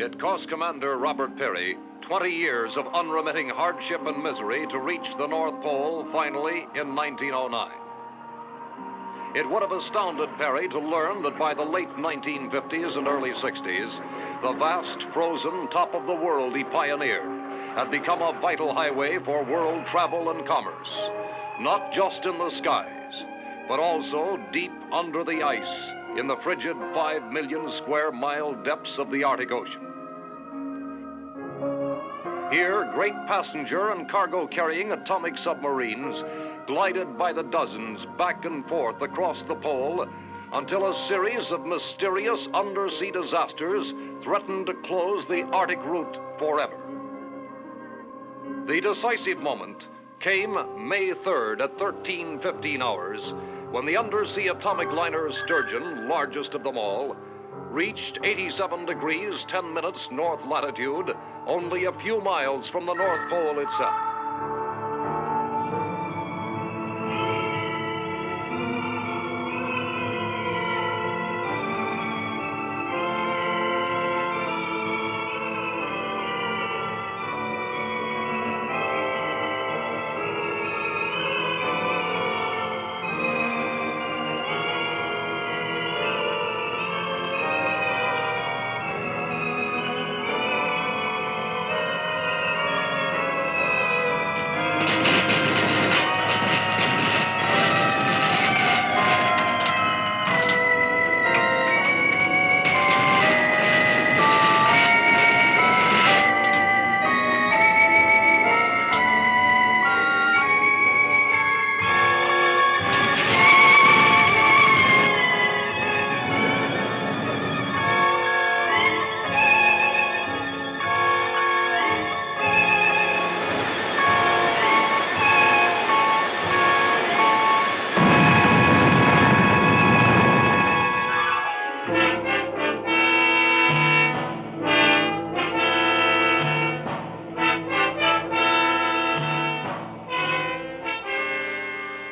It cost Commander Robert Peary 20 years of unremitting hardship and misery to reach the North Pole finally in 1909. It would have astounded Peary to learn that by the late 1950s and early 60s, the vast frozen top of the world he pioneered had become a vital highway for world travel and commerce, not just in the skies, but also deep under the ice in the frigid 5 million square mile depths of the Arctic Ocean. Here, great passenger and cargo carrying atomic submarines glided by the dozens back and forth across the pole until a series of mysterious undersea disasters threatened to close the Arctic route forever. The decisive moment came May 3rd at 13:15 hours when the undersea atomic liner Sturgeon, largest of them all, reached 87 degrees 10 minutes north latitude, only a few miles from the North Pole itself.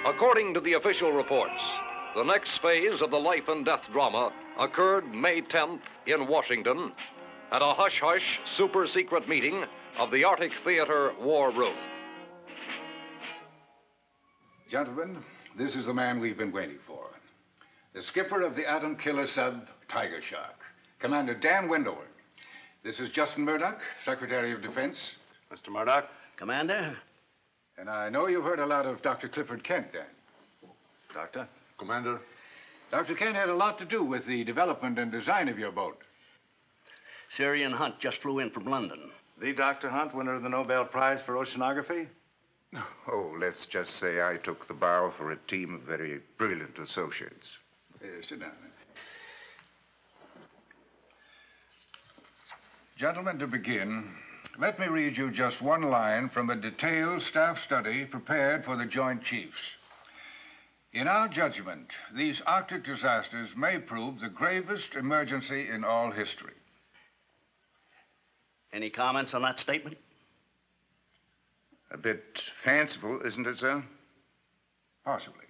According to the official reports, the next phase of the life and death drama occurred May 10th in Washington at a hush-hush super-secret meeting of the Arctic Theater War Room. Gentlemen, this is the man we've been waiting for. The skipper of the atom killer sub Tiger Shark, Commander Dan Wendover. This is Justin Murdoch, Secretary of Defense. Mr. Murdoch. Commander? And I know you've heard a lot of Dr. Clifford Kent, Dan. Doctor? Commander. Dr. Kent had a lot to do with the development and design of your boat. Syrian Hunt just flew in from London. The Dr. Hunt, winner of the Nobel Prize for Oceanography? Oh, let's just say I took the bow for a team of very brilliant associates. Sit down. Gentlemen, to begin, let me read you just one line from a detailed staff study prepared for the Joint Chiefs. In our judgment, these Arctic disasters may prove the gravest emergency in all history. Any comments on that statement? A bit fanciful, isn't it, sir? Possibly.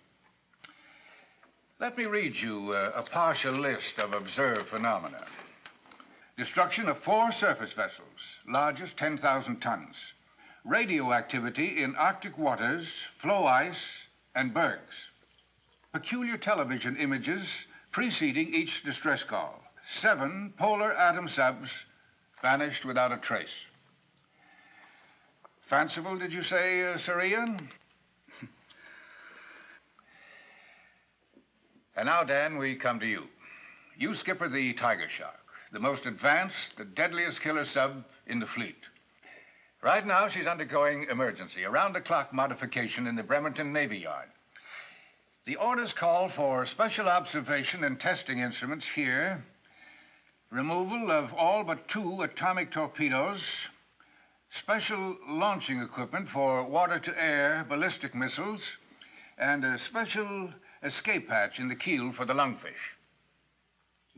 Let me read you a partial list of observed phenomena. Destruction of 4 surface vessels, largest 10,000 tons. Radioactivity in Arctic waters, floe ice, and bergs. Peculiar television images preceding each distress call. 7 polar atom subs vanished without a trace. Fanciful, did you say, Sir Ian? And now, Dan, we come to you. You skipper the Tiger Shark, the most advanced, the deadliest killer sub in the fleet. Right now, she's undergoing emergency, around-the-clock modification in the Bremerton Navy Yard. The orders call for special observation and testing instruments here, removal of all but 2 atomic torpedoes, special launching equipment for water-to-air ballistic missiles, and a special escape hatch in the keel for the lungfish.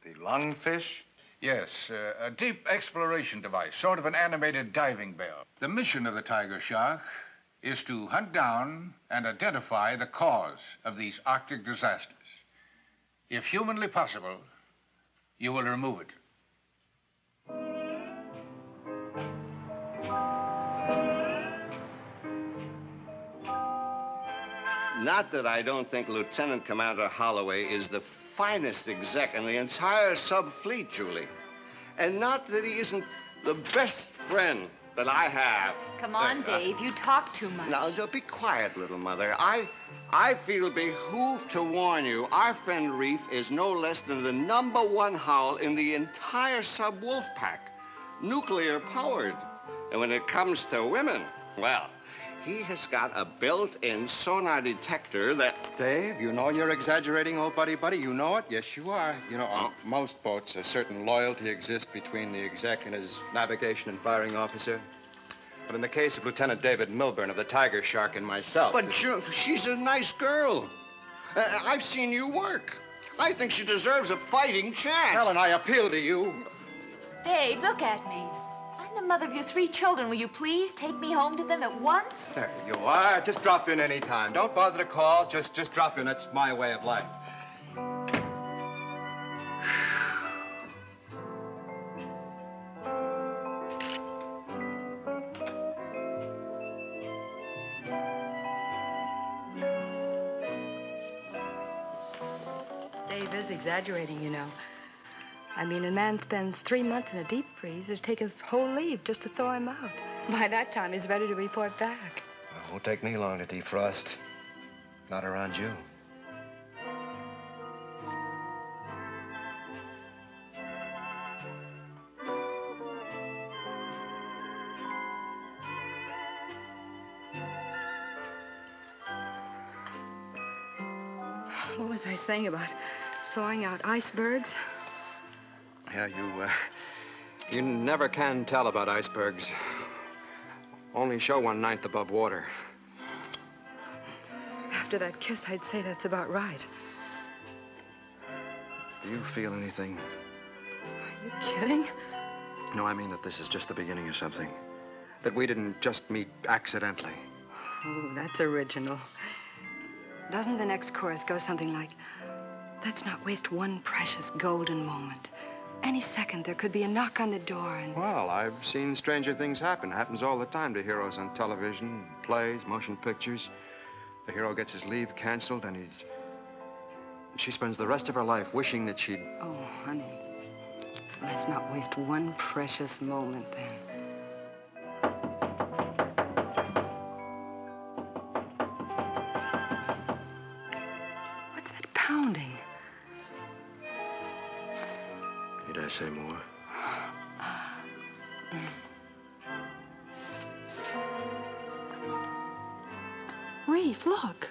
The lungfish? Yes, a deep exploration device, sort of an animated diving bell. The mission of the Tiger Shark is to hunt down and identify the cause of these Arctic disasters. If humanly possible, you will remove it. Not that I don't think Lieutenant Commander Holloway is the finest exec in the entire sub-fleet, Julie. And not that he isn't the best friend that I have. Come on, Dave. You talk too much. Now, be quiet, little mother. I feel behooved to warn you, our friend Reef is no less than the #1 howl in the entire sub-wolf pack. Nuclear-powered. And when it comes to women, well, he has got a built-in sonar detector that... Dave, you know you're exaggerating, old buddy. You know it? Yes, you are. You know, on most boats, a certain loyalty exists between the exec and his navigation and firing officer. But in the case of Lieutenant David Milburn of the Tiger Shark and myself... But she's a nice girl. I've seen you work. I think she deserves a fighting chance. Helen, I appeal to you. Dave, look at me. I'm the mother of your 3 children. Will you please take me home to them at once? There you are. Just drop in any time. Don't bother to call. Just drop in. That's my way of life. Dave is exaggerating, you know. I mean, a man spends 3 months in a deep freeze. It'd take his whole leave just to thaw him out. By that time, he's ready to report back. It won't take me long to defrost. Not around you. What was I saying about thawing out icebergs? Yeah, you never can tell about icebergs. Only show 1/9 above water. After that kiss, I'd say that's about right. Do you feel anything? Are you kidding? No, I mean that this is just the beginning of something. That we didn't just meet accidentally. Oh, that's original. Doesn't the next chorus go something like, let's not waste one precious golden moment. Any second, there could be a knock on the door and... Well, I've seen stranger things happen. It happens all the time to heroes on television, plays, motion pictures. The hero gets his leave canceled and she spends the rest of her life wishing that she'd... Oh, honey, let's not waste one precious moment then. What's that pounding? Need I say more? Reef, look.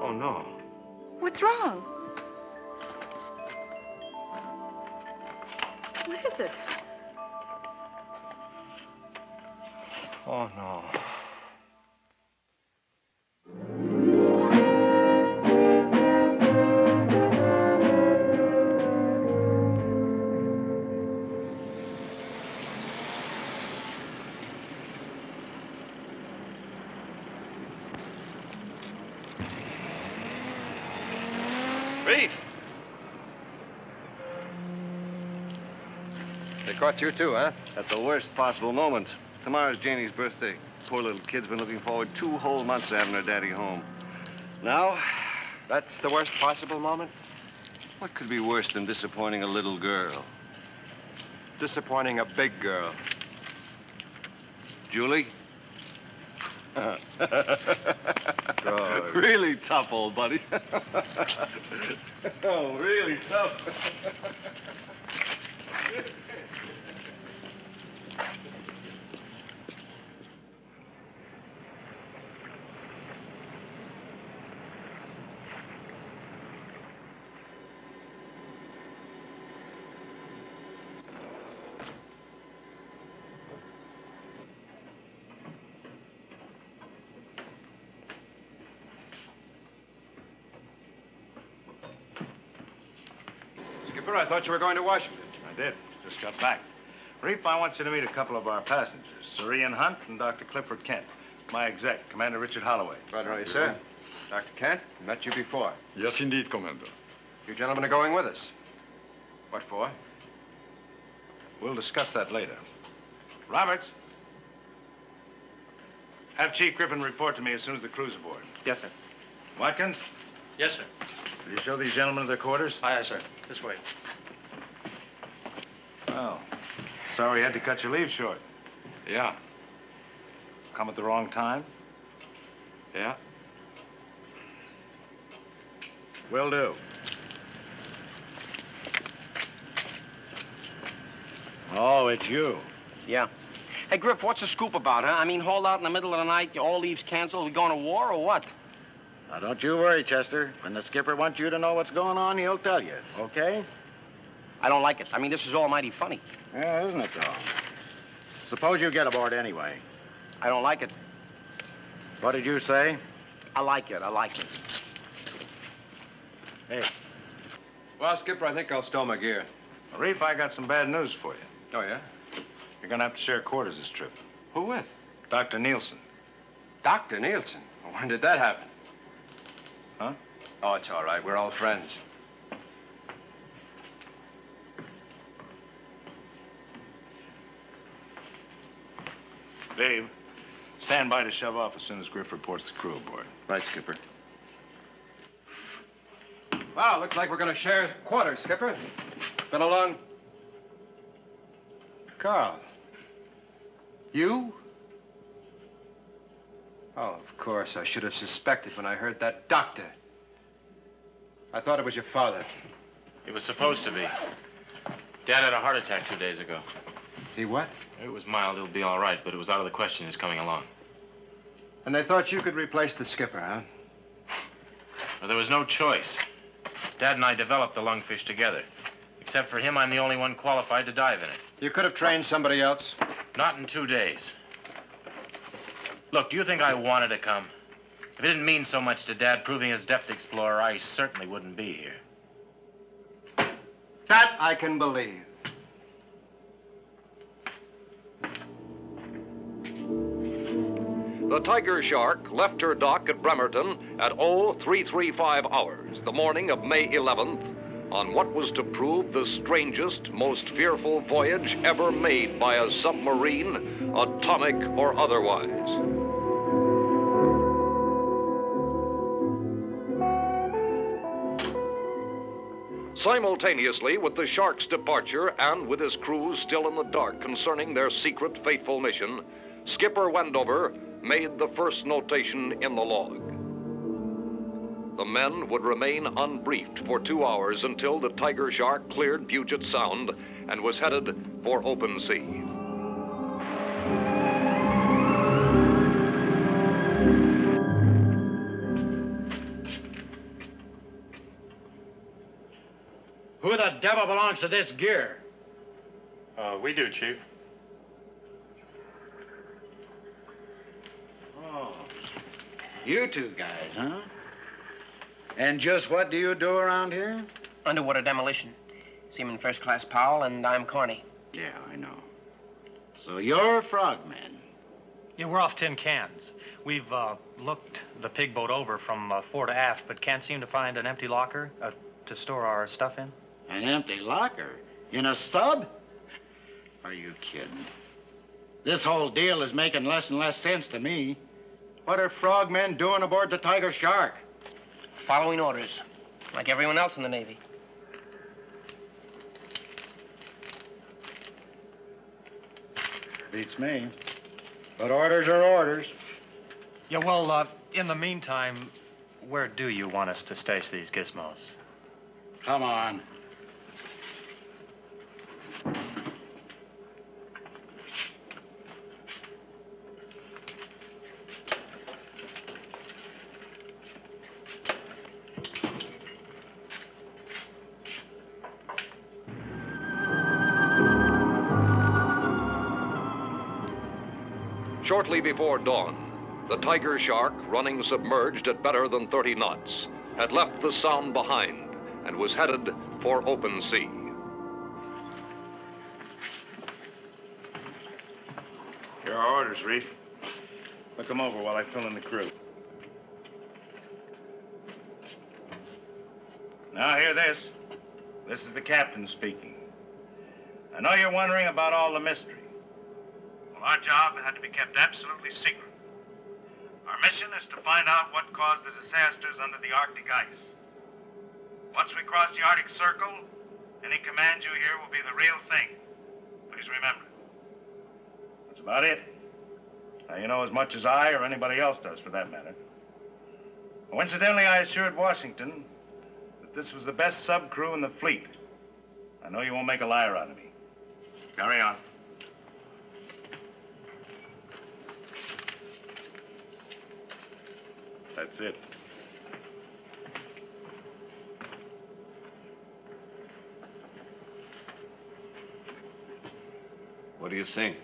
Oh, no. What's wrong? What is it? Oh, no. Reef! They caught you too, huh? At the worst possible moment. Tomorrow's Janie's birthday. Poor little kid's been looking forward 2 whole months to having her daddy home. Now, That's the worst possible moment? what could be worse than disappointing a little girl? Disappointing a big girl. Julie? Good. Really tough, old buddy. Oh, really tough. Skipper, I thought you were going to Washington. I did. Just got back. Reef, I want you to meet a couple of our passengers, Serene Hunt and Dr. Clifford Kent. My exec, Commander Richard Holloway. Right, how are you, sir? Dr. Kent, met you before. Yes, indeed, Commander. You gentlemen are going with us. What for? We'll discuss that later. Roberts. Have Chief Griffin report to me as soon as the crew's aboard. Yes, sir. Watkins, Yes, sir. will you show these gentlemen their quarters? Aye, aye, sir. This way. Oh, sorry you had to cut your leave short. Yeah. Come at the wrong time? Yeah. Will do. Oh, it's you. Yeah. Hey, Griff, what's the scoop about, huh? I mean, hold out in the middle of the night, all leaves canceled, we going to war or what? Now, don't you worry, Chester. When the skipper wants you to know what's going on, he'll tell you, okay? I don't like it. I mean, this is all mighty funny. Yeah, isn't it, though? Suppose you get aboard anyway. I don't like it. What did you say? I like it. I like it. Hey. Well, Skipper, I think I'll stow my gear. Reef, I got some bad news for you. Oh, yeah? You're gonna have to share quarters this trip. Who with? Dr. Nielsen. Dr. Nielsen? Well, when did that happen? Huh? Oh, it's all right. We're all friends. Dave, stand by to shove off as soon as Griff reports the crew aboard. Right, Skipper. Well, looks like we're going to share quarters, Skipper. Been a long... Carl. You? Oh, of course. I should have suspected when I heard that doctor. I thought it was your father. It was supposed to be. Dad had a heart attack 2 days ago. He what? It was mild. It'll be all right, but it was out of the question his coming along. And they thought you could replace the skipper, huh? Well, there was no choice. Dad and I developed the lungfish together. Except for him, I'm the only one qualified to dive in it. You could have trained somebody else. Not in 2 days. Look, do you think I wanted to come? If it didn't mean so much to Dad proving his depth explorer, I certainly wouldn't be here. That I can believe. The Tiger Shark left her dock at Bremerton at 0335 hours, the morning of May 11th, on what was to prove the strangest, most fearful voyage ever made by a submarine, atomic or otherwise. Simultaneously with the Shark's departure and with his crew still in the dark concerning their secret, fateful mission, Skipper Wendover made the first notation in the log. The men would remain unbriefed for 2 hours until the Tiger Shark cleared Puget Sound and was headed for open sea. Who the devil belongs to this gear? We do, Chief. Oh, you two guys, huh? And just what do you do around here? Underwater demolition. Seaman First Class Powell, and I'm Corny. Yeah, I know. So you're frogmen. Yeah, we're off tin cans. We've looked the pig boat over from fore to aft, but can't seem to find an empty locker to store our stuff in. An empty locker? In a sub? Are you kidding? This whole deal is making less and less sense to me. What are frogmen doing aboard the Tiger Shark? Following orders, like everyone else in the Navy. Beats me. But orders are orders. Yeah, well, in the meantime, where do you want us to stash these gizmos? Come on. Shortly before dawn, the Tiger Shark, running submerged at better than 30 knots, had left the Sound behind and was headed for open sea. There are orders, Reef. Look them over while I fill in the crew. Now, hear this. This is the captain speaking. I know you're wondering about all the mystery. Well, our job had to be kept absolutely secret. Our mission is to find out what caused the disasters under the Arctic ice. Once we cross the Arctic Circle, any command you hear will be the real thing. Please remember. That's about it. Now, you know as much as I or anybody else does, for that matter. Coincidentally, I assured Washington that this was the best sub crew in the fleet. I know you won't make a liar out of me. Carry on. That's it. What do you think?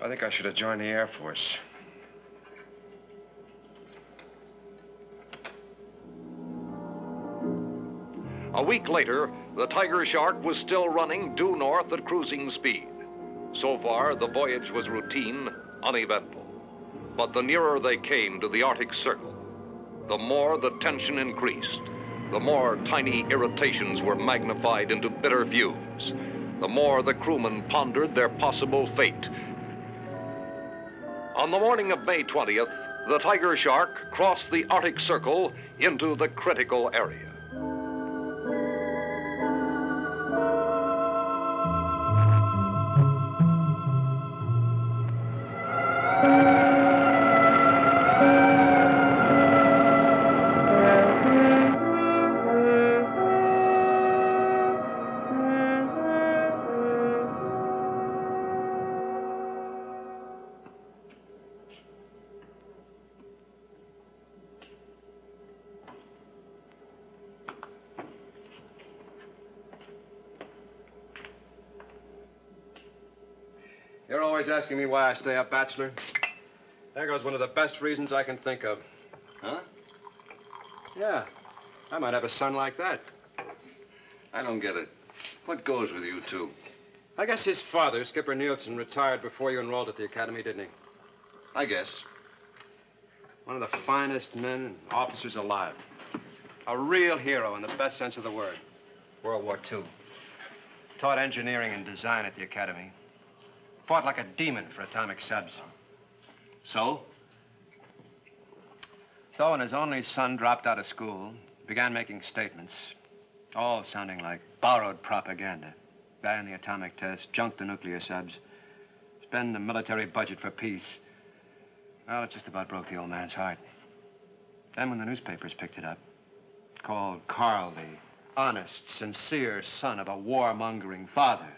I think I should have joined the Air Force. A week later, the Tiger Shark was still running due north at cruising speed. So far, the voyage was routine, uneventful. But the nearer they came to the Arctic Circle, the more the tension increased, the more tiny irritations were magnified into bitter fumes, the more the crewmen pondered their possible fate. On the morning of May 20th, the Tiger Shark crossed the Arctic Circle into the critical area. You're always asking me why I stay up, bachelor. There goes one of the best reasons I can think of. Huh? Yeah. I might have a son like that. I don't get it. What goes with you two? I guess his father, Skipper Nielsen, retired before you enrolled at the academy, didn't he? I guess. One of the finest men and officers alive. A real hero in the best sense of the word. World War II. Taught engineering and design at the academy. Fought like a demon for atomic subs. So? So when his only son dropped out of school, began making statements, all sounding like borrowed propaganda. Ban the atomic test, junk the nuclear subs, spend the military budget for peace. Well, it just about broke the old man's heart. Then when the newspapers picked it up, called Carl the honest, sincere son of a warmongering father.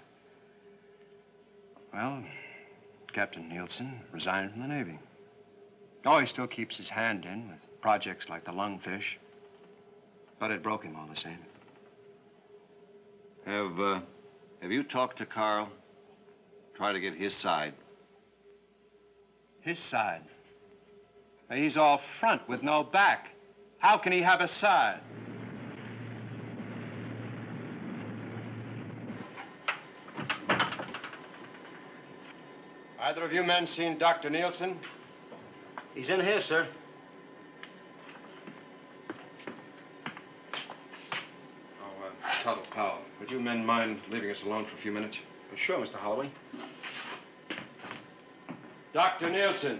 Well, Captain Nielsen resigned from the Navy. Oh, he still keeps his hand in with projects like the Lungfish. But it broke him all the same. Have you talked to Carl? Try to get his side. His side? He's all front with no back. How can he have a side? Either of you men seen Dr. Nielsen? He's in here, sir. Tuttle, Powell, would you men mind leaving us alone for a few minutes? Sure, Mr. Holloway. Dr. Nielsen.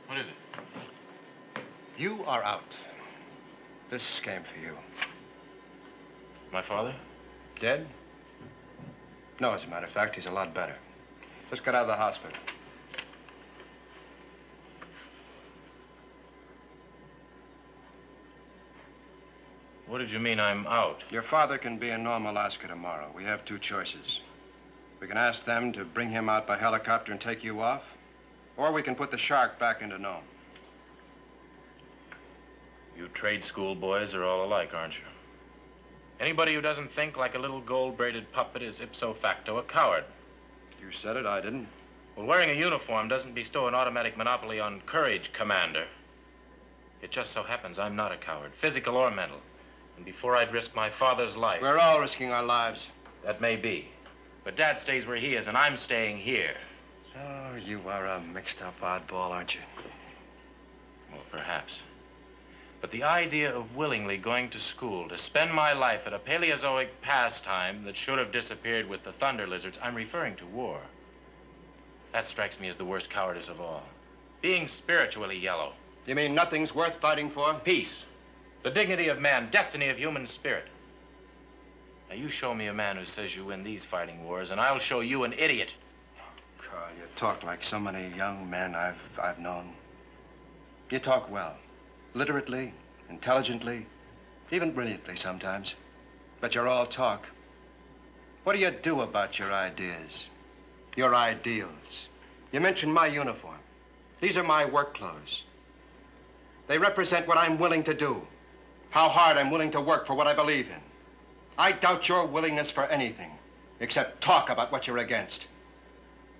What is it? You are out. This came for you. My father? Dead? No, as a matter of fact, he's a lot better. Just got out of the hospital. What did you mean I'm out? Your father can be in Nome, Alaska tomorrow. We have two choices. We can ask them to bring him out by helicopter and take you off, or we can put the Shark back into Nome. You trade school boys are all alike, aren't you? Anybody who doesn't think like a little gold-braided puppet is ipso facto a coward. You said it, I didn't. Well, wearing a uniform doesn't bestow an automatic monopoly on courage, Commander. It just so happens I'm not a coward, physical or mental. And before I'd risk my father's life. We're all risking our lives. That may be. But Dad stays where he is, and I'm staying here. Oh, you are a mixed-up oddball, aren't you? Well, perhaps. But the idea of willingly going to school to spend my life at a Paleozoic pastime that should have disappeared with the thunder lizards, I'm referring to war. That strikes me as the worst cowardice of all. Being spiritually yellow. You mean nothing's worth fighting for? Peace. The dignity of man, destiny of human spirit. Now, you show me a man who says you win these fighting wars, and I'll show you an idiot. Carl, you talk like so many young men I've known. You talk well. Literately, intelligently, even brilliantly sometimes. But you're all talk. What do you do about your ideas? Your ideals? You mentioned my uniform. These are my work clothes. They represent what I'm willing to do. How hard I'm willing to work for what I believe in. I doubt your willingness for anything, except talk about what you're against.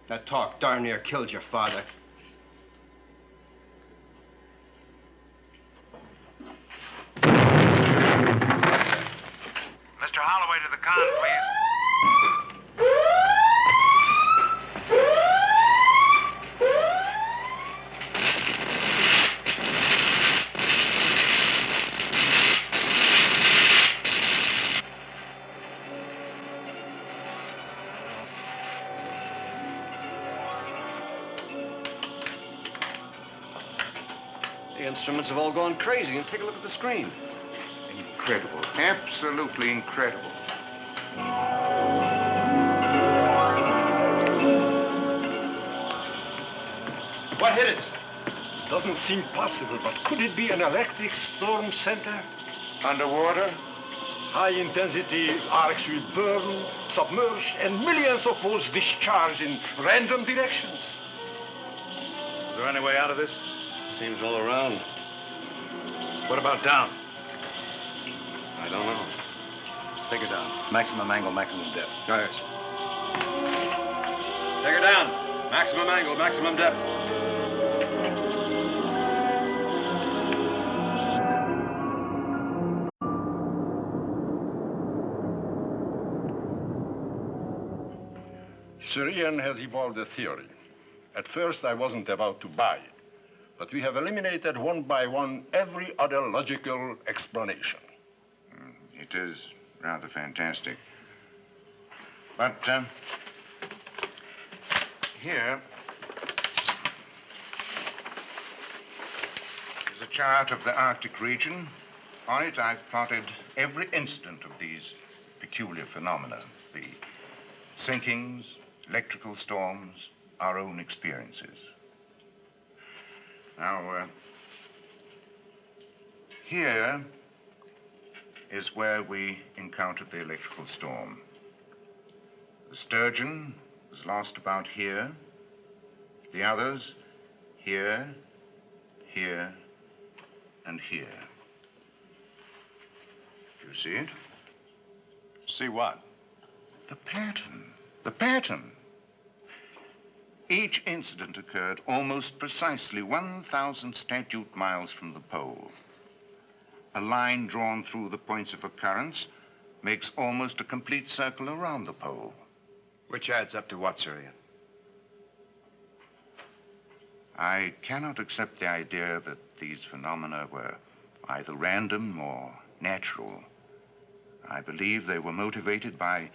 That talk darn near killed your father. Mr. Holloway to the con, please. The instruments have all gone crazy. And take a look at the screen. Incredible. Absolutely incredible. What hit it? Doesn't seem possible, but could it be an electric storm center? Underwater? High-intensity arcs will burn, submerge, and millions of volts discharge in random directions. Is there any way out of this? Seems all around. What about down? I don't know. Take her down. Maximum angle, maximum depth. Yes. Take her down. Maximum angle, maximum depth. Syrian has evolved a theory. At first, I wasn't about to buy it. But we have eliminated one by one every other logical explanation. It is rather fantastic. But here is a chart of the Arctic region. On it, I've plotted every instant of these peculiar phenomena, the sinkings, electrical storms, our own experiences. Now, here is where we encountered the electrical storm. The sturgeon was lost about here. The others, here, here, and here. Do you see it? See what? The pattern. The pattern. Each incident occurred almost precisely 1,000 statute miles from the pole. A line drawn through the points of occurrence makes almost a complete circle around the pole. Which adds up to what, Syrian? I cannot accept the idea that these phenomena were either random or natural. I believe they were motivated by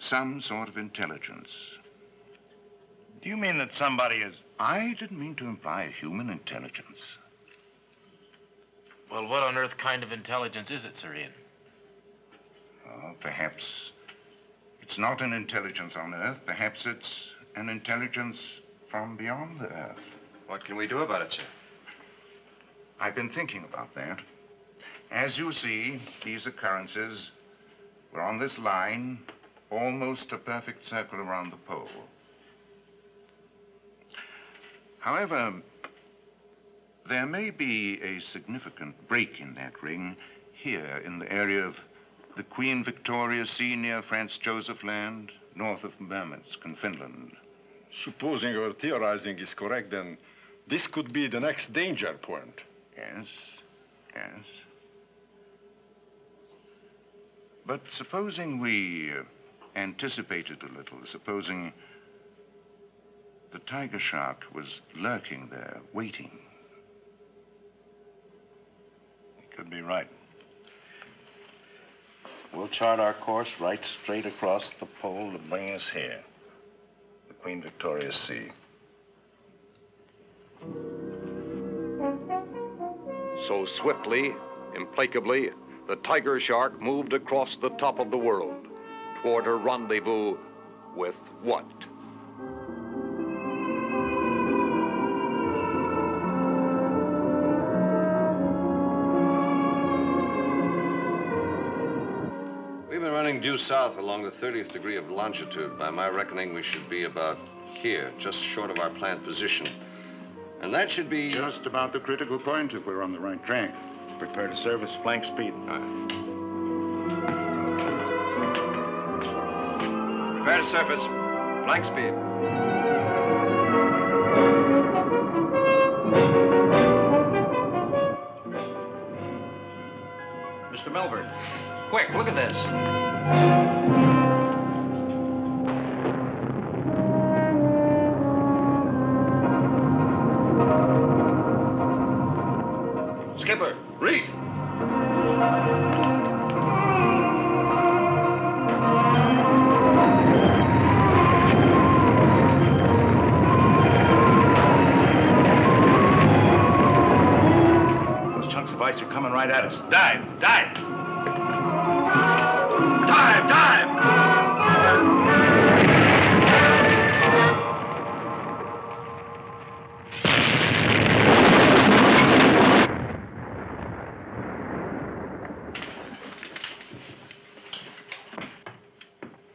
some sort of intelligence. Do you mean that somebody is... I didn't mean to imply a human intelligence. Well, what on earth kind of intelligence is it, Syrian? Oh, perhaps it's not an intelligence on Earth. Perhaps it's an intelligence from beyond the Earth. What can we do about it, sir? I've been thinking about that. As you see, these occurrences were on this line, almost a perfect circle around the pole. However, there may be a significant break in that ring here in the area of the Queen Victoria Sea near Franz Joseph Land, north of Murmansk in Finland. Supposing your theorizing is correct, then this could be the next danger point. Yes, yes. But supposing we anticipated a little, supposing the tiger shark was lurking there, waiting. You could be right. We'll chart our course right straight across the pole to bring us here, the Queen Victoria Sea. So swiftly, implacably, the tiger shark moved across the top of the world toward her rendezvous with what? We've been running due south along the 30th degree of longitude. By my reckoning, we should be about here, just short of our planned position. And that should be... Just about the critical point if we're on the right track. Prepare to service flank speed. Prepare to surface. Flank speed. Mr. Melbourne, quick, look at this. Skipper, reef! Those chunks of ice are coming right at us. Dive! Dive! Dive! Dive!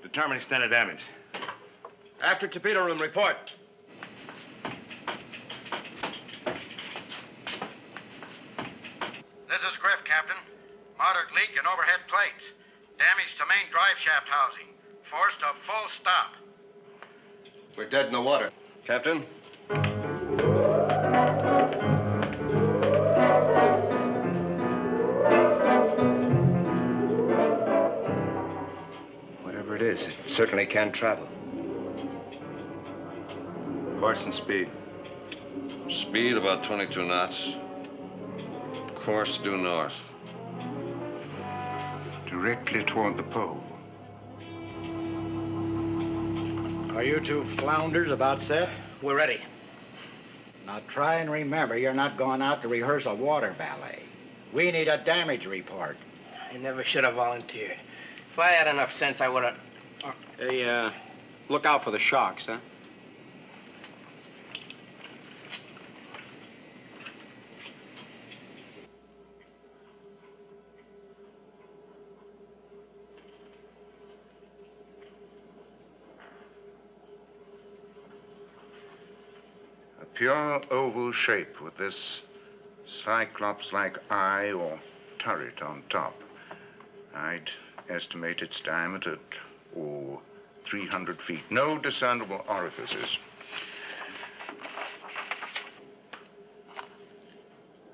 Determine extent of damage. After torpedo room, report. This is Griff, Captain. Moderate leak in overhead plates. Damage to main drive shaft housing. Forced to full stop. We're dead in the water. Captain? Whatever it is, it certainly can travel. Course and speed. Speed about 22 knots. Course due north. Directly toward the pole. Are you two flounders about set? We're ready. Now try and remember you're not going out to rehearse a water ballet. We need a damage report. I never should have volunteered. If I had enough sense, I would have... Hey, look out for the sharks, huh? A pure oval shape with this cyclops-like eye or turret on top. I'd estimate its diameter at, 300 feet. No discernible orifices.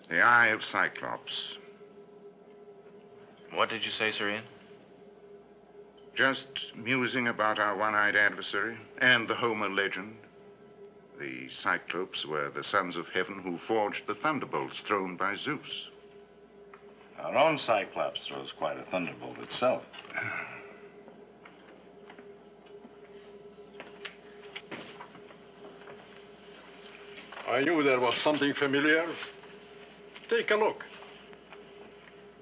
The eye of Cyclops. What did you say, Sir Ian? Just musing about our one-eyed adversary and the Homer legend. The Cyclops were the sons of heaven who forged the thunderbolts thrown by Zeus. Our own Cyclops throws quite a thunderbolt itself. I knew there was something familiar. Take a look.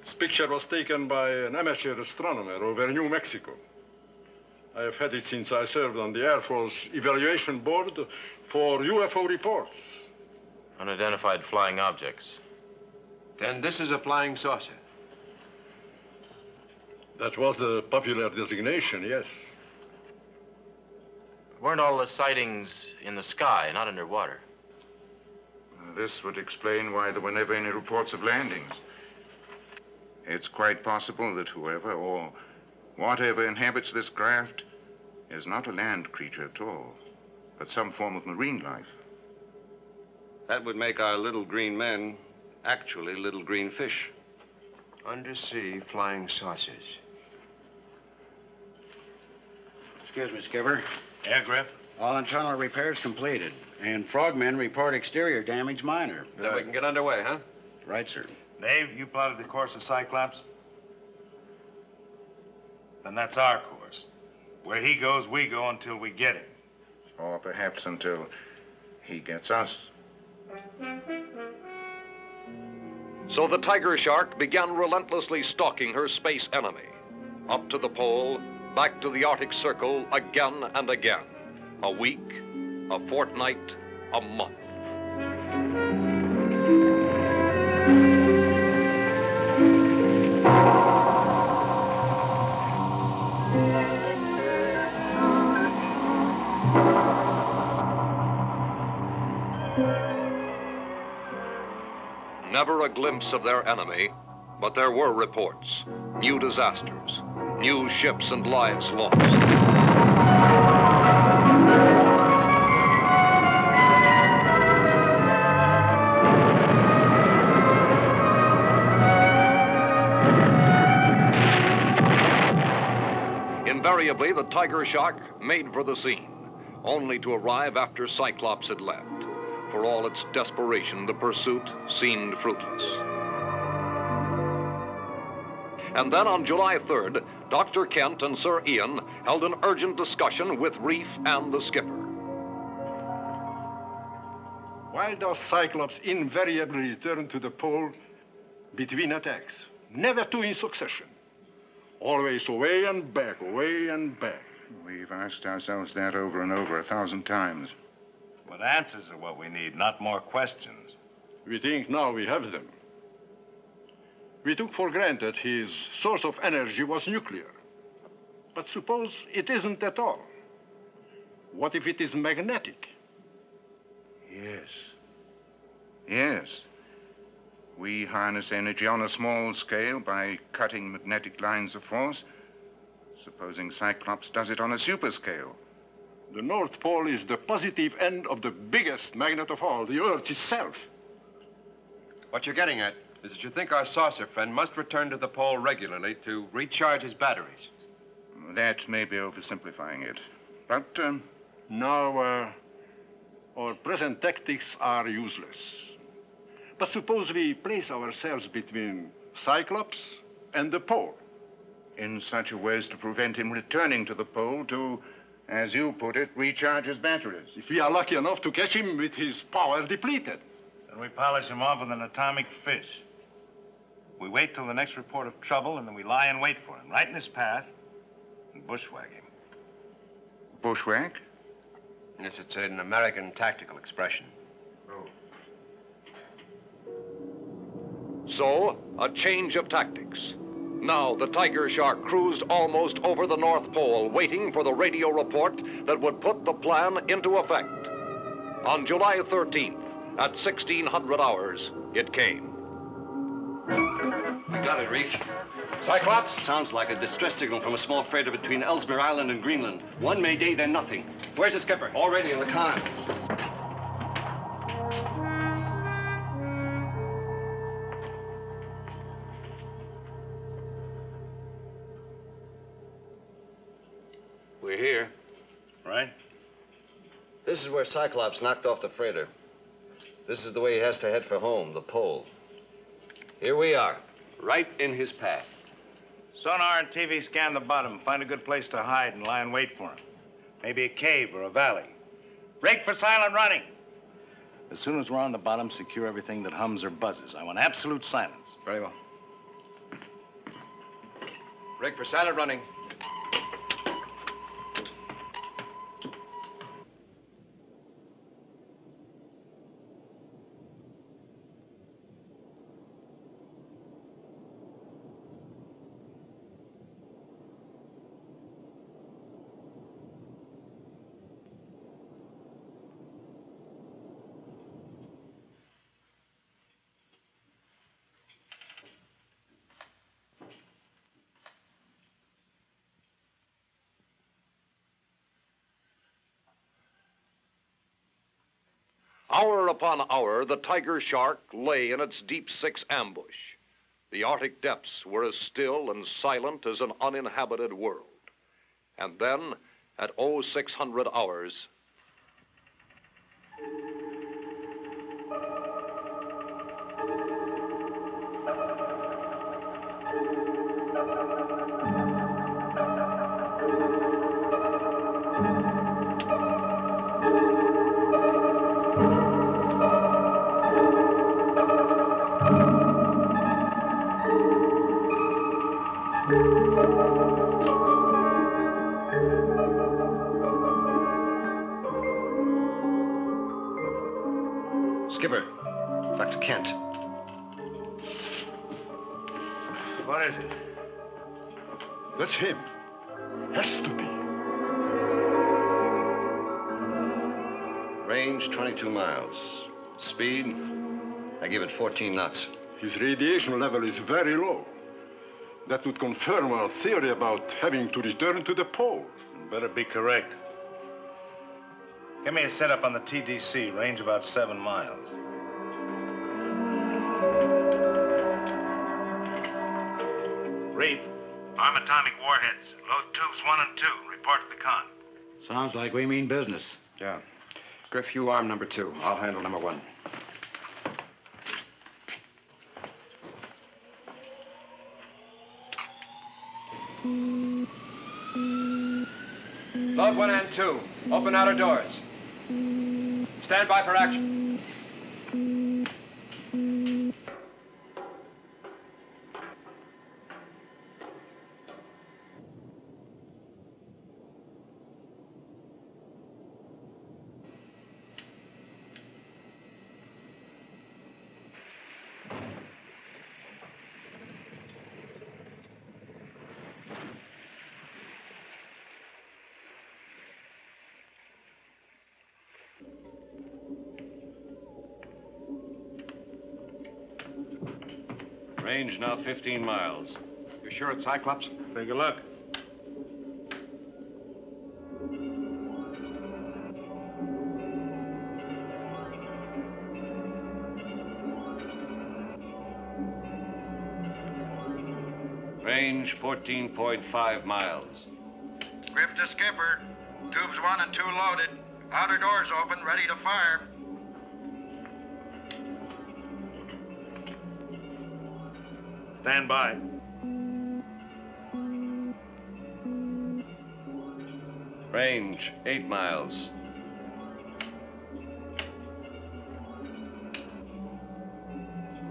This picture was taken by an amateur astronomer over New Mexico. I have had it since I served on the Air Force Evaluation Board for UFO reports. Unidentified flying objects. Then this is a flying saucer. That was the popular designation, yes. Weren't all the sightings in the sky, not underwater? This would explain why there were never any reports of landings. It's quite possible that whoever or whatever inhabits this craft is not a land creature at all, but some form of marine life. That would make our little green men actually little green fish. Undersea flying saucers. Excuse me, Skipper. Yeah, Griff? All internal repairs completed. And frogmen report exterior damage minor. Then we can get underway, huh? Right, sir. Dave, you plotted the course of Cyclops? Then that's our course. Where he goes, we go until we get him. Or perhaps until he gets us. So the tiger shark began relentlessly stalking her space enemy. Up to the pole, back to the Arctic Circle again and again. A week, a fortnight, a month. Never a glimpse of their enemy, but there were reports. New disasters, new ships and lives lost. Invariably, the tiger shark made for the scene, only to arrive after Cyclops had left. For all its desperation, the pursuit seemed fruitless. And then on July 3rd, Dr. Kent and Sir Ian held an urgent discussion with Reef and the skipper. Why does Cyclops invariably return to the pole between attacks? Never two in succession. Always away and back, away and back. We've asked ourselves that over and over 1,000 times. But answers are what we need, not more questions. We think now we have them. We took for granted his source of energy was nuclear. But suppose it isn't at all. What if it is magnetic? Yes. Yes. We harness energy on a small scale by cutting magnetic lines of force. Supposing Cyclops does it on a super scale. The North Pole is the positive end of the biggest magnet of all, the Earth itself. What you're getting at is that you think our saucer friend must return to the pole regularly to recharge his batteries. That may be oversimplifying it. But, Now, our present tactics are useless. But suppose we place ourselves between Cyclops and the pole. in such a way as to prevent him returning to the pole to, as you put it, recharge his batteries. If we are lucky enough to catch him with his power depleted. Then we polish him off with an atomic fish. We wait till the next report of trouble, and then we lie in wait for him, right in his path, and bushwhack him. Bushwhack? Yes, it's an American tactical expression. So, a change of tactics. Now, the Tiger Shark cruised almost over the North Pole, waiting for the radio report that would put the plan into effect. On July 13th, at 1600 hours, it came. We got it, Reef. Cyclops? Sounds like a distress signal from a small freighter between Ellesmere Island and Greenland. One Mayday, then nothing. Where's the skipper? Already in the con. We're here. Right? This is where Cyclops knocked off the freighter. This is the way he has to head for home, the pole. Here we are, right in his path. Sonar and TV scan the bottom. Find a good place to hide and lie in wait for him. Maybe a cave or a valley. Break for silent running. As soon as we're on the bottom, secure everything that hums or buzzes. I want absolute silence. Very well. Rig for silent running. Hour upon hour, the Tiger Shark lay in its deep six ambush. The Arctic depths were as still and silent as an uninhabited world. And then, at 0600 hours. Skipper, Dr. Kent. What is it? That's him. Has to be. Range 22 miles. Speed, I give it 14 knots. His radiation level is very low. That would confirm our theory about having to return to the pole. Better be correct. Give me a setup on the TDC, range about 7 miles. Reef, arm atomic warheads. Load tubes 1 and 2. Report to the con. Sounds like we mean business. Yeah. Griff, you arm number 2. I'll handle number 1. Load 1 and 2. Open outer doors. Stand by for action. Range now 15 miles. You sure it's Cyclops? Take a look. Range 14.5 miles. Griff to skipper. Tubes 1 and 2 loaded. Outer doors open, ready to fire. Stand by. Range 8 miles.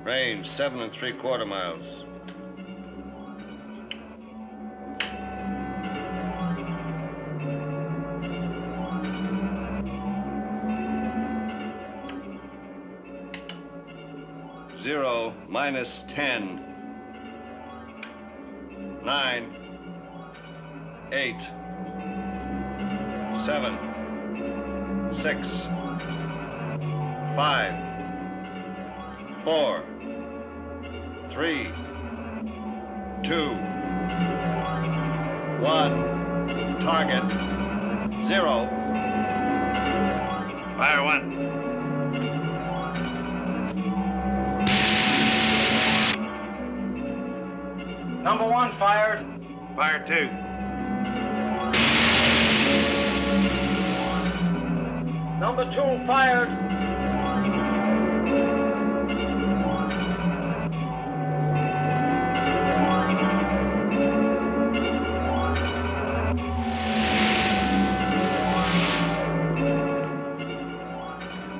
Range 7 3/4 miles. Zero, minus 10. 9, 8, 7, 6, 5, 4, 3, 2, 1. Target 0. Fire 1. Number 1 fired. Fire 2. Number 2 fired.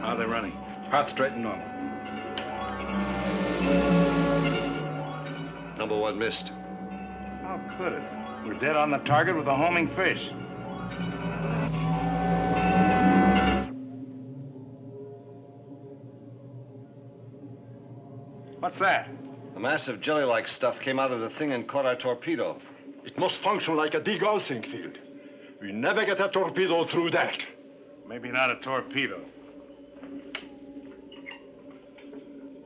How are they running? Hot, straight, and normal. Number 1 missed. How could it? We're dead on the target with a homing fish. What's that? A massive jelly-like stuff came out of the thing and caught our torpedo. It must function like a degaussing field. We never get a torpedo through that. Maybe not a torpedo.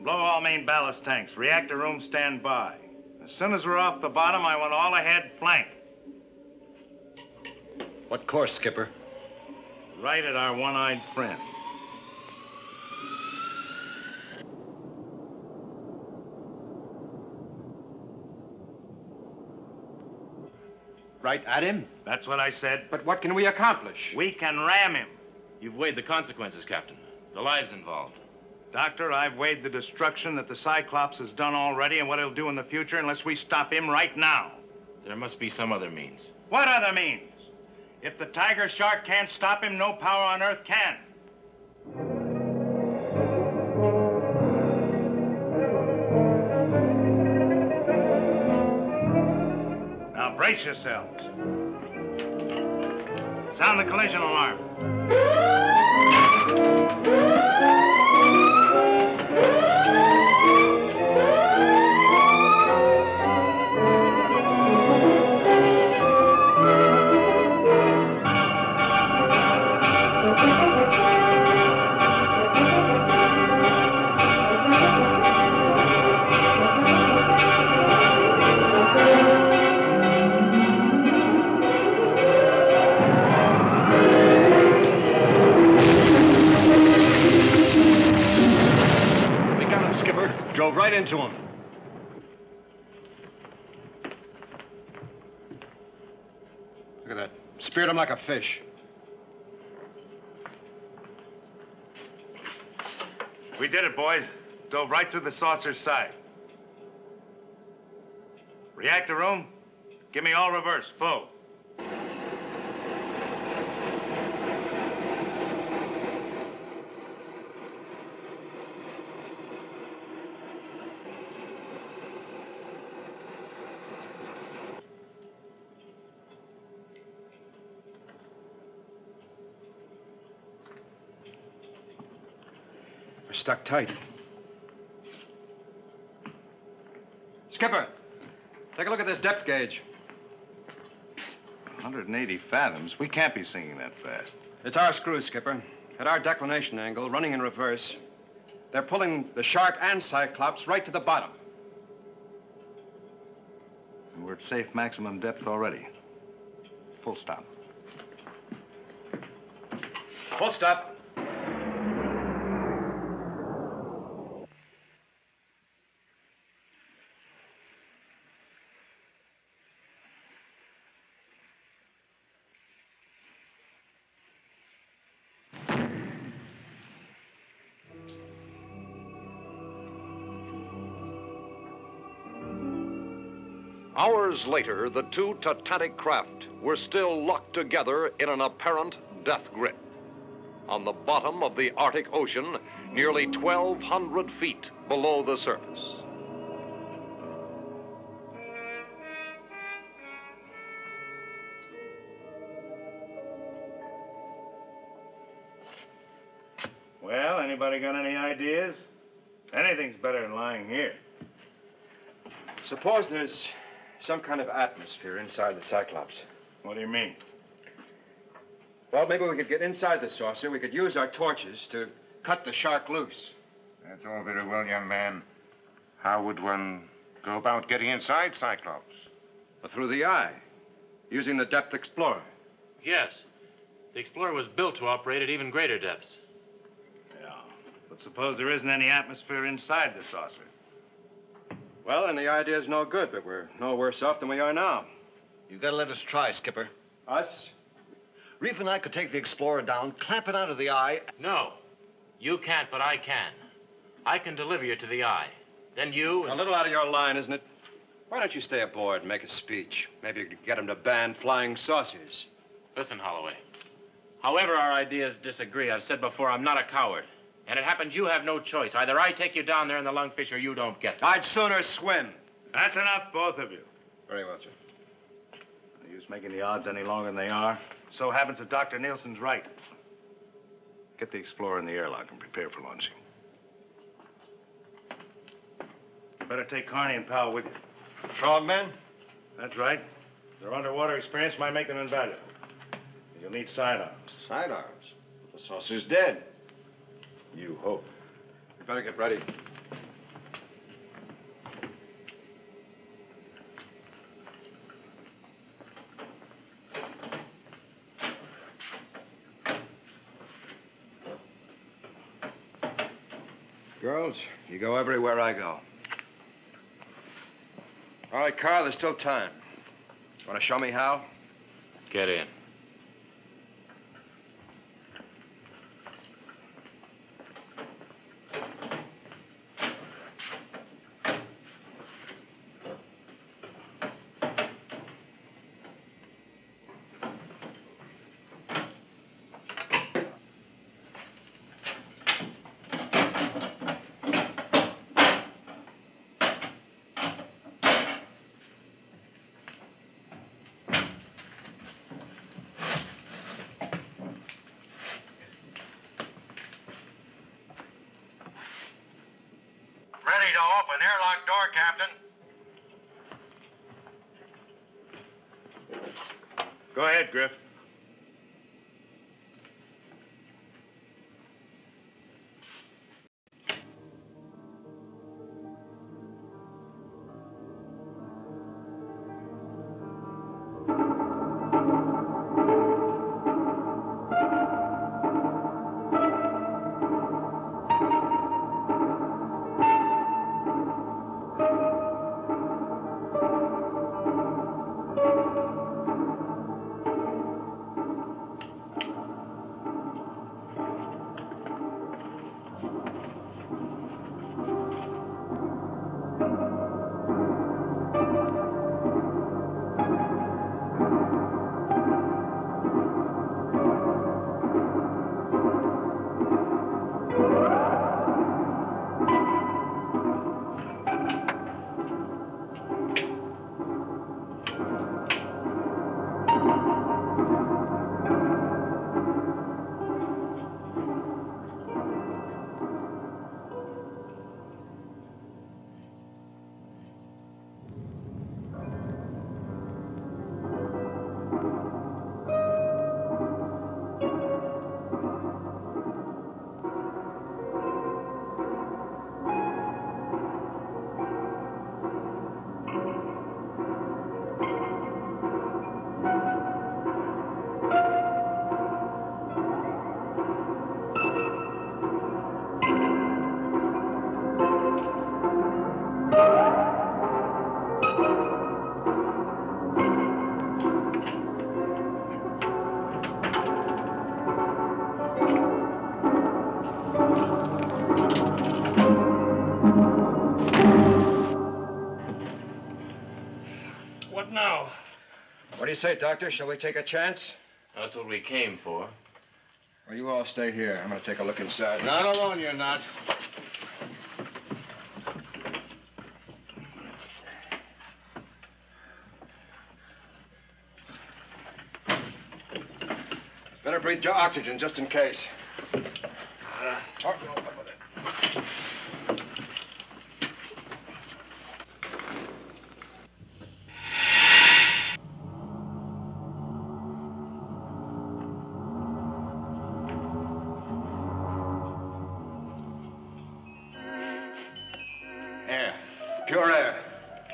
Blow all main ballast tanks. Reactor room stand by. As soon as we're off the bottom, I want all ahead flank. What course, Skipper? Right at our one-eyed friend. Right at him? That's what I said. But what can we accomplish? We can ram him. You've weighed the consequences, Captain. The lives involved. Doctor, I've weighed the destruction that the Cyclops has done already and what he'll do in the future unless we stop him right now. There must be some other means. What other means? If the tiger shark can't stop him, no power on Earth can. Now brace yourselves. Sound the collision alarm. Drove right into him. Look at that. Speared him like a fish. We did it, boys. Dove right through the saucer's side. Reactor room, give me all reverse, full. We're stuck tight. Skipper, take a look at this depth gauge. 180 fathoms? We can't be sinking that fast. It's our screw, Skipper. At our declination angle, running in reverse, they're pulling the shark and Cyclops right to the bottom. And we're at safe maximum depth already. Full stop. Full stop. Hours later, the two Titanic craft were still locked together in an apparent death grip. On the bottom of the Arctic Ocean, nearly 1,200 feet below the surface. Well, anybody got any ideas? Anything's better than lying here. Suppose there's some kind of atmosphere inside the Cyclops. What do you mean? Well, maybe we could get inside the saucer. We could use our torches to cut the shark loose. That's all very well, young man. How would one go about getting inside Cyclops? Through the eye, using the depth explorer. Yes. The Explorer was built to operate at even greater depths. Yeah, but suppose there isn't any atmosphere inside the saucer. Well, then the idea's no good, but we're no worse off than we are now. You gotta let us try, Skipper. Us? Reef and I could take the Explorer down, clamp it onto the eye. No. You can't, but I can. I can deliver you to the eye. Then you... A little out of your line, isn't it? Why don't you stay aboard and make a speech? Maybe you could get them to ban flying saucers. Listen, Holloway. However our ideas disagree, I've said before, I'm not a coward. And it happens you have no choice. Either I take you down there in the lungfish or you don't get them. I'd sooner swim. That's enough, both of you. Very well, sir. No use making the odds any longer than they are. So happens that Dr. Nielsen's right. Get the Explorer in the airlock and prepare for launching. You better take Carney and Powell with you. Frogmen? That's right. Their underwater experience might make them invaluable. You'll need sidearms. Sidearms? The saucer's dead. You hope. You better get ready. Girls, you go everywhere I go. All right, Carl, there's still time. Want to show me how? Get in. Ready to open. Airlock door, Captain. Go ahead, Griff. What now? What do you say, Doctor? Shall we take a chance? That's what we came for. Well, you all stay here. I'm going to take a look inside. Not alone, you're not. Better breathe your oxygen just in case. Air. Pure air.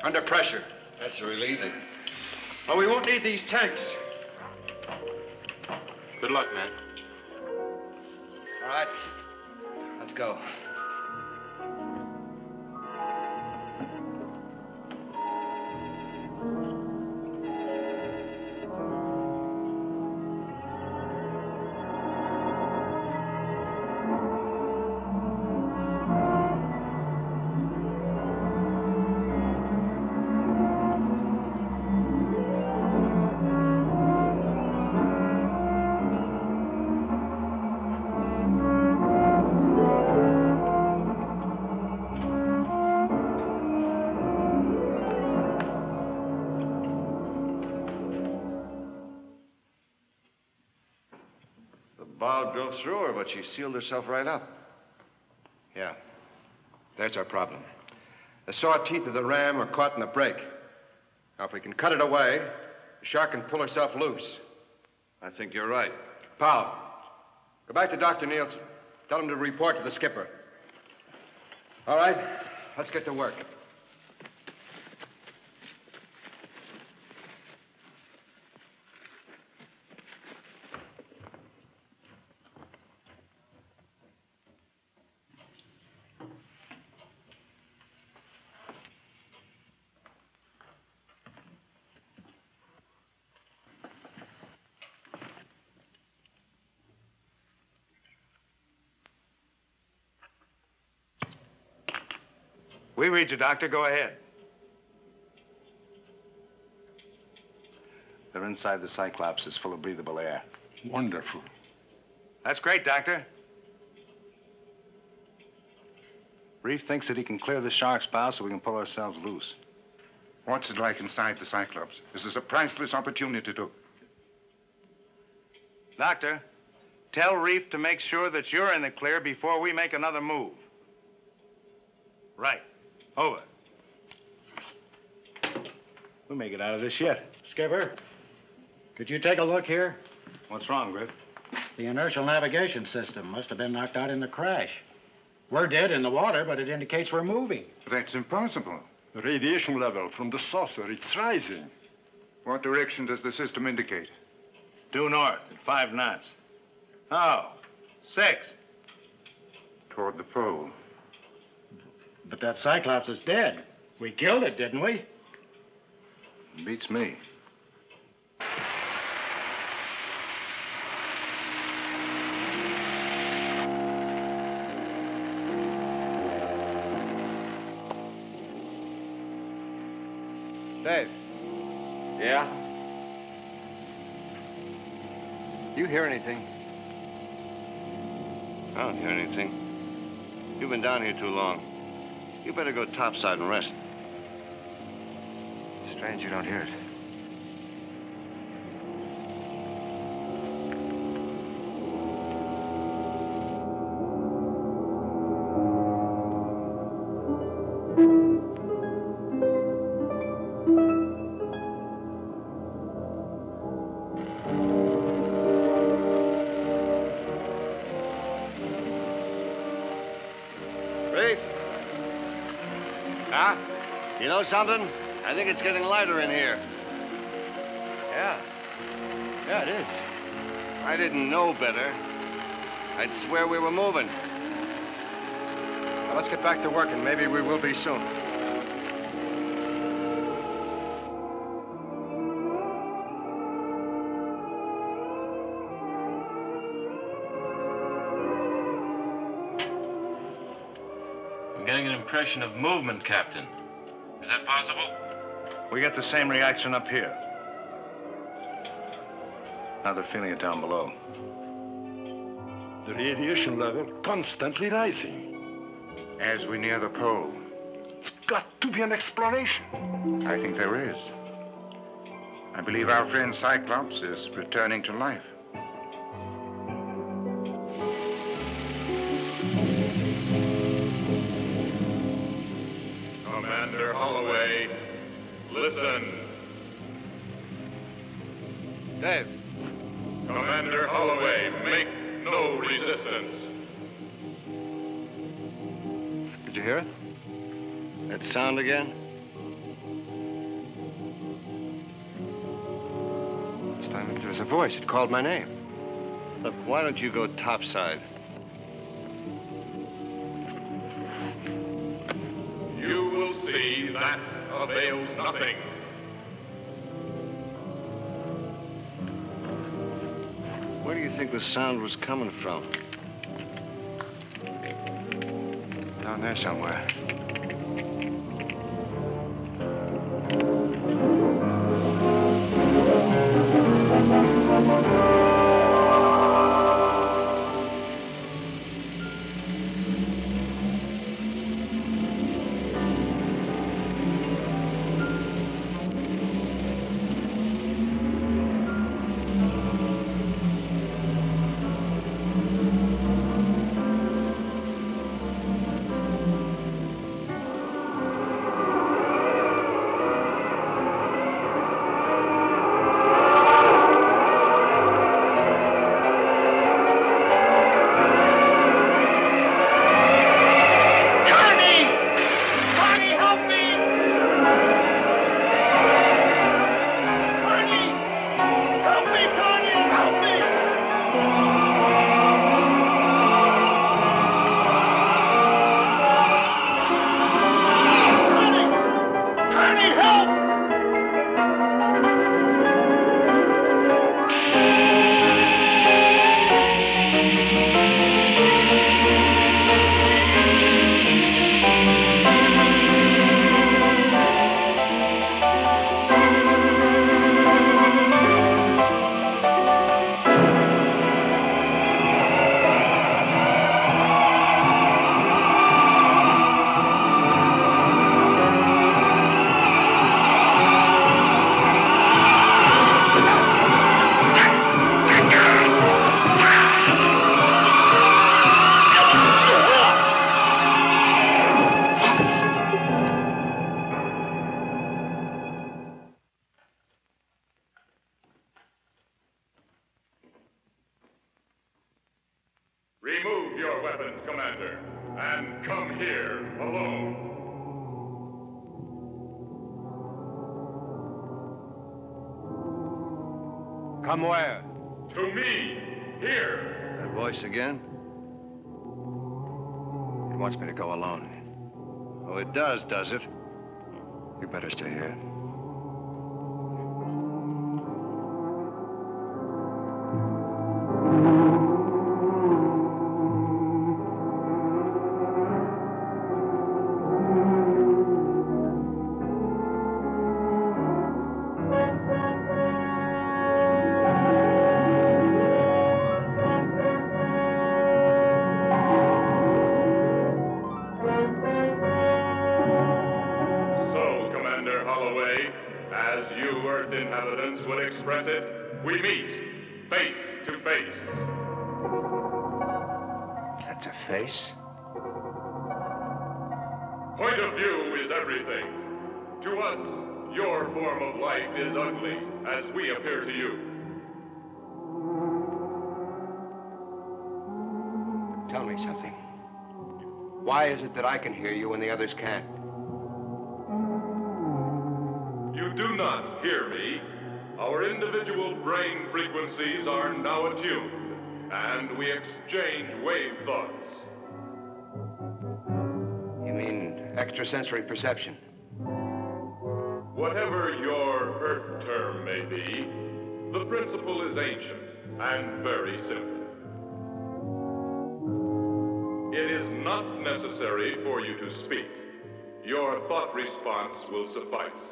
Under pressure. That's relieving. Well, we won't need these tanks. Good luck, man. All right. Let's go. Ball drove through her, but she sealed herself right up. Yeah. That's our problem. The saw teeth of the ram are caught in the brake. Now, if we can cut it away, the shark can pull herself loose. I think you're right. Powell, go back to Dr. Nielsen. Tell him to report to the skipper. All right, let's get to work. We read you, Doctor. Go ahead. They're inside the Cyclops. It's full of breathable air. Wonderful. That's great, Doctor. Reef thinks that he can clear the shark's bow so we can pull ourselves loose. What's it like inside the Cyclops? This is a priceless opportunity to... Doctor, tell Reef to make sure that you're in the clear before we make another move. Right. Over. We may get out of this yet. Skipper, could you take a look here? What's wrong, Griff? The inertial navigation system must have been knocked out in the crash. We're dead in the water, but it indicates we're moving. That's impossible. The radiation level from the saucer, it's rising. What direction does the system indicate? Due north at 5 knots. Oh, 6. Toward the pole. But that Cyclops is dead. We killed it, didn't we? Beats me. Dave. Yeah? You hear anything? I don't hear anything. You've been down here too long. You better go topside and rest. Strange you don't hear it. Reef? Huh? You know something? I think it's getting lighter in here. Yeah. Yeah, it is. If I didn't know better, I'd swear we were moving. Now, let's get back to work, and maybe we will be soon. I'm getting an impression of movement, Captain. Is that possible? We get the same reaction up here. Now they're feeling it down below. The radiation level constantly rising. As we near the pole. It's got to be an explanation. I think there is. I believe our friend Cyclops is returning to life. Commander Holloway, listen. Dave. Commander Holloway, make no resistance. Did you hear it? That sound again? This time there was a voice. It called my name. Look, why don't you go topside? You will see that avails nothing. Where do you think the sound was coming from? Down there somewhere. Remove your weapons, Commander, and come here alone. Come where? To me, here. That voice again? It wants me to go alone. Oh, it does it? You better stay here. We meet face to face. That's a face? Point of view is everything. To us, your form of life is ugly, as we appear to you. Tell me something. Why is it that I can hear you and the others can't? You do not hear me. Our individual brain frequencies are now attuned, and we exchange wave thoughts. You mean extrasensory perception? Whatever your Earth term may be, the principle is ancient and very simple. It is not necessary for you to speak. Your thought response will suffice.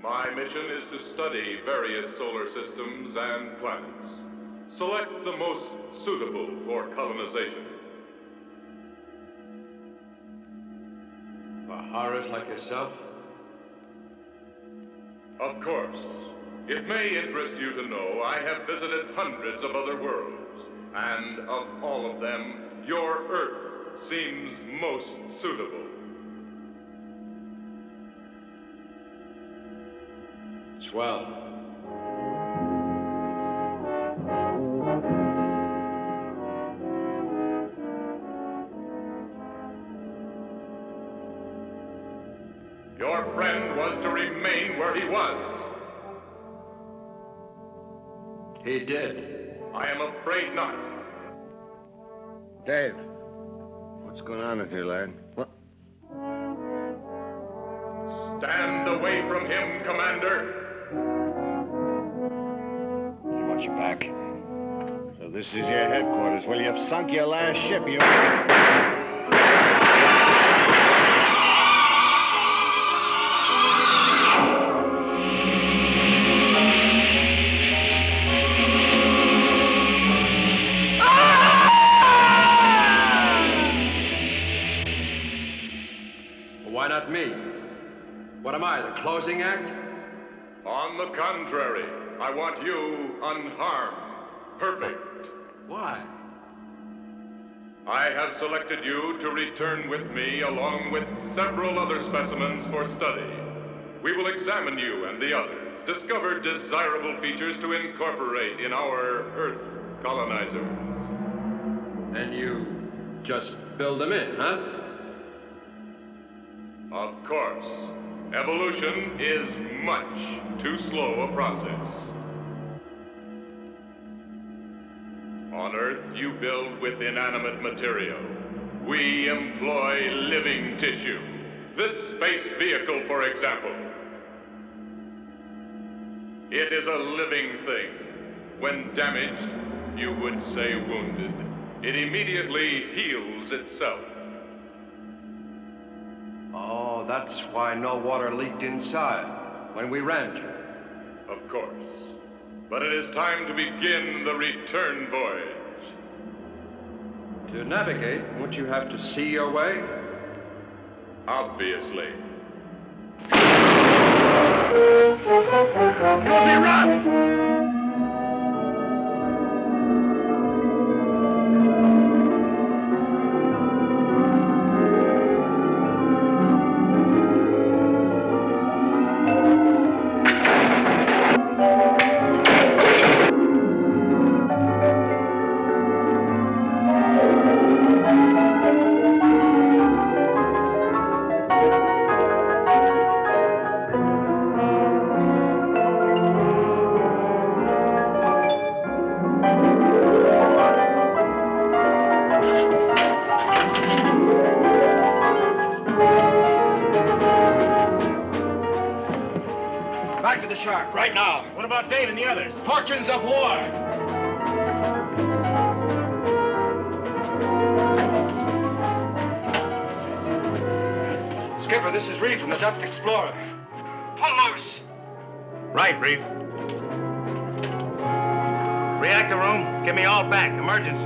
My mission is to study various solar systems and planets. Select the most suitable for colonization. For horrors like yourself? Of course. It may interest you to know I have visited hundreds of other worlds, and of all of them, your Earth seems most suitable. Swell. Your friend was to remain where he was. He did. I am afraid not. Dave. What's going on in here, lad? What? Stand away from him, Commander. You watch your back. So this is your headquarters. Well, you've sunk your last ship, you... Why not me? What am I, the closing act? On the contrary, I want you unharmed, perfect. Why? I have selected you to return with me along with several other specimens for study. We will examine you and the others, discover desirable features to incorporate in our Earth colonizers. Then you just build them in, huh? Of course. Evolution is much too slow a process. On Earth, you build with inanimate material. We employ living tissue. This space vehicle, for example. It is a living thing. When damaged, you would say wounded. It immediately heals itself. Oh, that's why no water leaked inside when we rammed you. Of course. But it is time to begin the return voyage. To navigate, won't you have to see your way? Obviously. Copy, Russ! Shark, right now. What about Dave and the others? Fortunes of war. Skipper, this is Reed from the Duck Explorer. Pull loose. Right, Reef. Reactor room, get me all back. Emergency.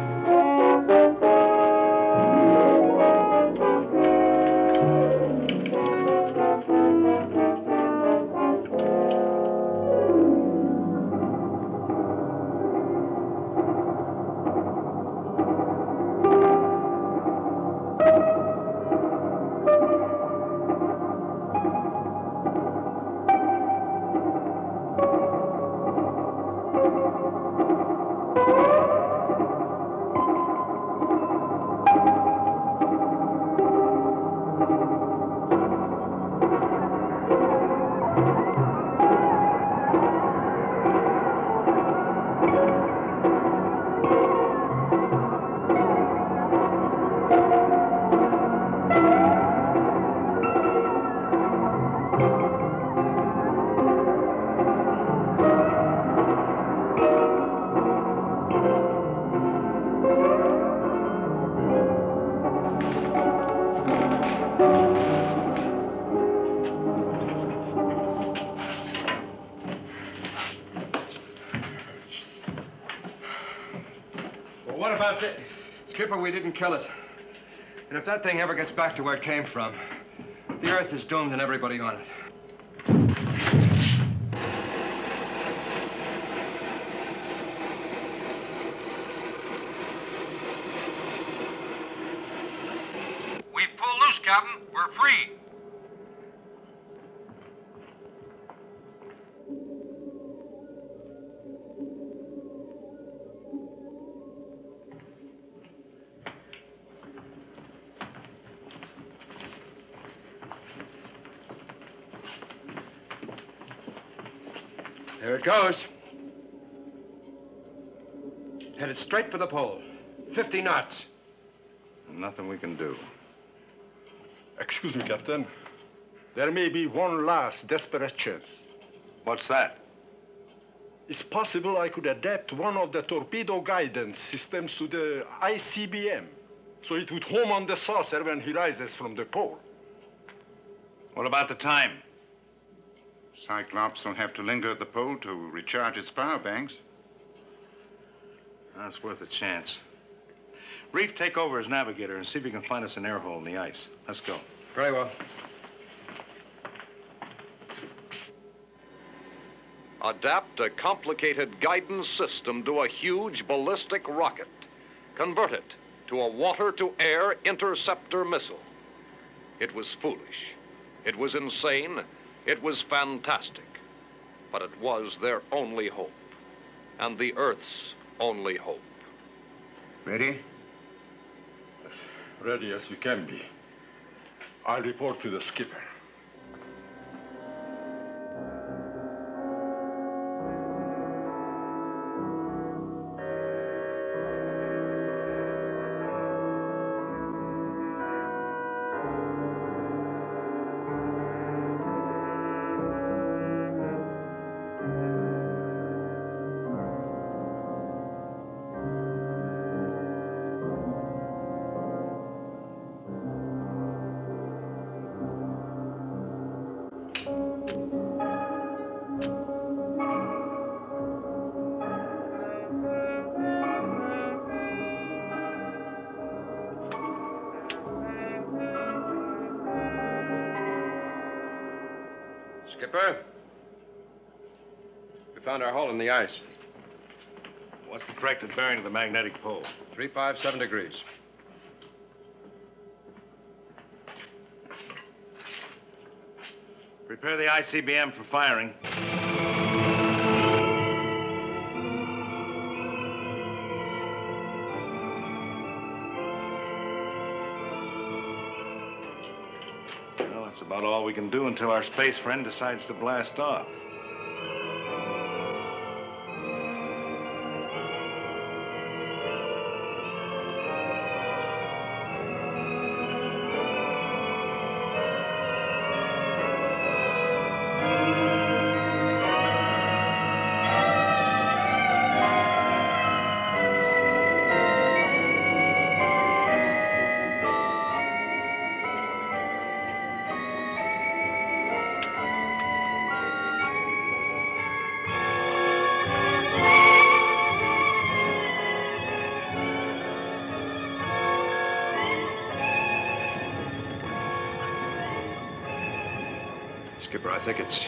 What about this? Skipper, we didn't kill it. And if that thing ever gets back to where it came from, the Earth is doomed and everybody on it. We've pulled loose, Captain. We're free. There it goes. Headed straight for the pole. 50 knots. Nothing we can do. Excuse me, Captain. There may be one last desperate chance. What's that? It's possible I could adapt one of the torpedo guidance systems to the ICBM, so it would home on the saucer when he rises from the pole. What about the time? Cyclops will have to linger at the pole to recharge its power banks. That's worth a chance. Reef, take over as navigator and see if you can find us an air hole in the ice. Let's go. Very well. Adapt a complicated guidance system to a huge ballistic rocket. Convert it to a water-to-air interceptor missile. It was foolish. It was insane. It was fantastic. But it was their only hope. And the Earth's only hope. Ready? As ready as we can be. I'll report to the skipper. Skipper, we found our hole in the ice. What's the corrected bearing of the magnetic pole? 357 degrees. Prepare the ICBM for firing. Well, that's about all we can do until our space friend decides to blast off. Skipper, I think it's...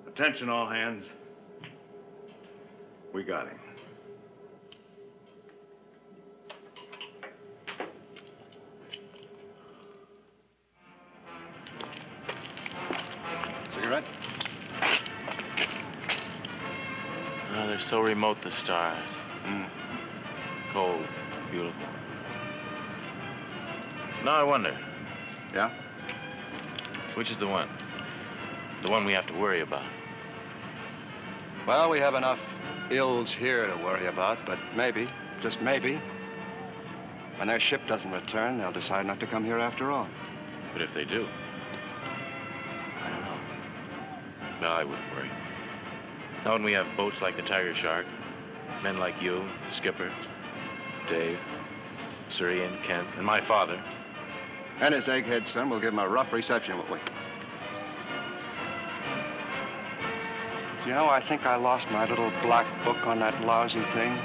Attention, all hands. We got him. Cigarette? Oh, they're so remote, the stars. Cold, beautiful. Now I wonder. Yeah? Which is the one? The one we have to worry about. Well, we have enough ills here to worry about, but maybe, just maybe, when their ship doesn't return, they'll decide not to come here after all. But if they do? I don't know. No, I wouldn't worry. Not when we have boats like the Tiger Shark, men like you, Skipper, Dave, Surrey and Kent, and my father. And his egghead son will give him a rough reception, won't we? You know, I think I lost my little black book on that lousy thing.